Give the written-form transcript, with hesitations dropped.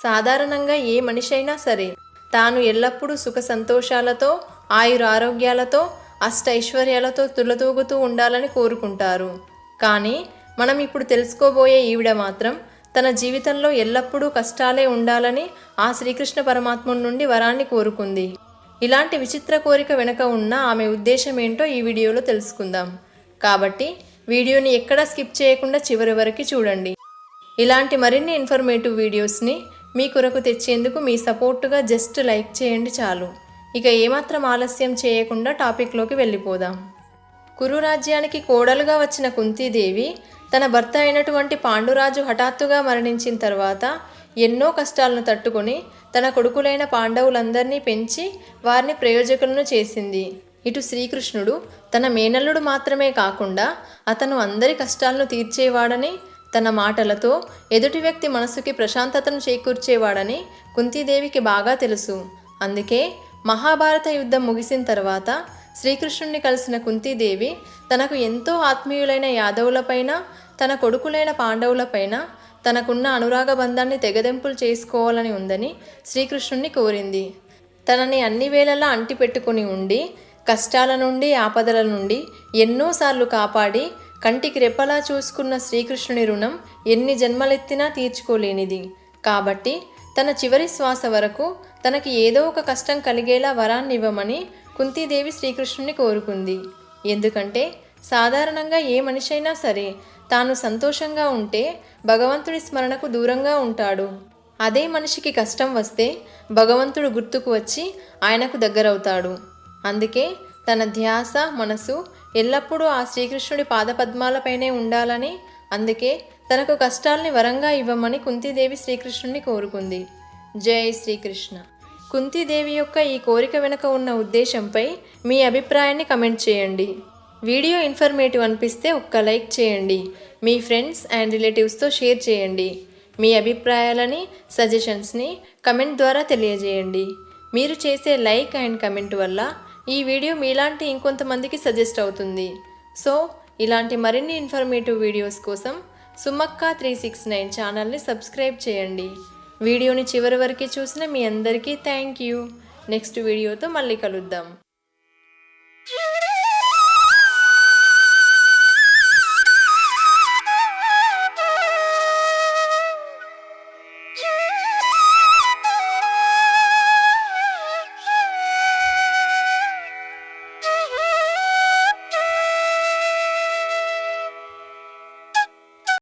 సాధారణంగా ఏ మనిషైనా సరే తాను ఎల్లప్పుడూ సుఖ సంతోషాలతో, ఆయురారోగ్యాలతో, అష్టైశ్వర్యాలతో తులతూగుతూ ఉండాలని కోరుకుంటారు. కానీ మనం ఇప్పుడు తెలుసుకోబోయే ఈవిడ మాత్రం తన జీవితంలో ఎల్లప్పుడూ కష్టాలే ఉండాలని ఆ శ్రీకృష్ణ పరమాత్ముడి నుండి వరాన్ని కోరుకుంది. ఇలాంటి విచిత్ర కోరిక వెనుక ఉన్న ఆమె ఉద్దేశం ఏంటో ఈ వీడియోలో తెలుసుకుందాం. కాబట్టి వీడియోని ఎక్కడా స్కిప్ చేయకుండా చివరి వరకు చూడండి. ఇలాంటి మరిన్ని ఇన్ఫర్మేటివ్ వీడియోస్ని మీ కొరకు తెచ్చేందుకు మీ సపోర్టుగా జస్ట్ లైక్ చేయండి చాలు. ఇక ఏమాత్రం ఆలస్యం చేయకుండా టాపిక్లోకి వెళ్ళిపోదాం. కురు రాజ్యానికి కోడలుగా వచ్చిన కుంతీదేవి తన భర్త అయినటువంటి పాండురాజు హఠాత్తుగా మరణించిన తర్వాత ఎన్నో కష్టాలను తట్టుకొని తన కొడుకులైన పాండవులందరినీ పెంచి వారిని ప్రయోజకులను చేసింది. ఇటు శ్రీకృష్ణుడు తన మేనల్లుడు మాత్రమే కాకుండా అతను అందరి కష్టాలను తీర్చేవాడని, తన మాటలతో ఎదుటి వ్యక్తి మనసుకి ప్రశాంతతను చేకూర్చేవాడని కుంతీదేవికి బాగా తెలుసు. అందుకే మహాభారత యుద్ధం ముగిసిన తర్వాత శ్రీకృష్ణుణ్ణి కలిసిన కుంతీదేవి తనకు ఎంతో ఆత్మీయులైన యాదవులపైన, తన కొడుకులైన పాండవులపైన తనకున్న అనురాగ బంధాన్ని తెగదెంపులు చేసుకోవాలని ఉందని శ్రీకృష్ణుణ్ణి కోరింది. తనని అన్ని వేళలా అంటిపెట్టుకుని ఉండి కష్టాల నుండి, ఆపదల నుండి ఎన్నోసార్లు కాపాడి కంటికి రెప్పలా చూసుకున్న శ్రీకృష్ణుని రుణం ఎన్ని జన్మలెత్తినా తీర్చుకోలేనిది. కాబట్టి తన చివరి శ్వాస వరకు తనకి ఏదో ఒక కష్టం కలిగేలా వరాన్ని ఇవ్వమని కుంతీదేవి శ్రీకృష్ణుని కోరుకుంది. ఎందుకంటే సాధారణంగా ఏ మనిషి అయినా సరే తాను సంతోషంగా ఉంటే భగవంతుడి స్మరణకు దూరంగా ఉంటాడు. అదే మనిషికి కష్టం వస్తే భగవంతుడు గుర్తుకు వచ్చి ఆయనకు దగ్గరవుతాడు. అందుకే తన ధ్యాస, మనసు ఎల్లప్పుడూ ఆ శ్రీకృష్ణుడి పాదపద్మాలపైనే ఉండాలని, అందుకే తనకు కష్టాల్ని వరంగా ఇవ్వమని కుంతీదేవి శ్రీకృష్ణుని కోరుకుంది. జై శ్రీకృష్ణ. కుంతీదేవి యొక్క ఈ కోరిక వెనుక ఉన్న ఉద్దేశంపై మీ అభిప్రాయాన్ని కమెంట్ చేయండి. వీడియో ఇన్ఫర్మేటివ్ అనిపిస్తే ఒక్క లైక్ చేయండి. మీ ఫ్రెండ్స్ అండ్ రిలేటివ్స్తో షేర్ చేయండి. మీ అభిప్రాయాలని, సజెషన్స్ని కమెంట్ ద్వారా తెలియజేయండి. మీరు చేసే లైక్ అండ్ కమెంట్ వల్ల ఈ వీడియో మీలాంటి ఇంకొంతమందికి సజెస్ట్ అవుతుంది. సో ఇలాంటి మరిన్ని ఇన్ఫర్మేటివ్ వీడియోస్ కోసం సుమక్క 369 ఛానల్ని సబ్స్క్రైబ్ చేయండి. వీడియోని చివరి వరకు చూసిన మీ అందరికీ థ్యాంక్ యూ. నెక్స్ట్ వీడియోతో మళ్ళీ కలుద్దాం.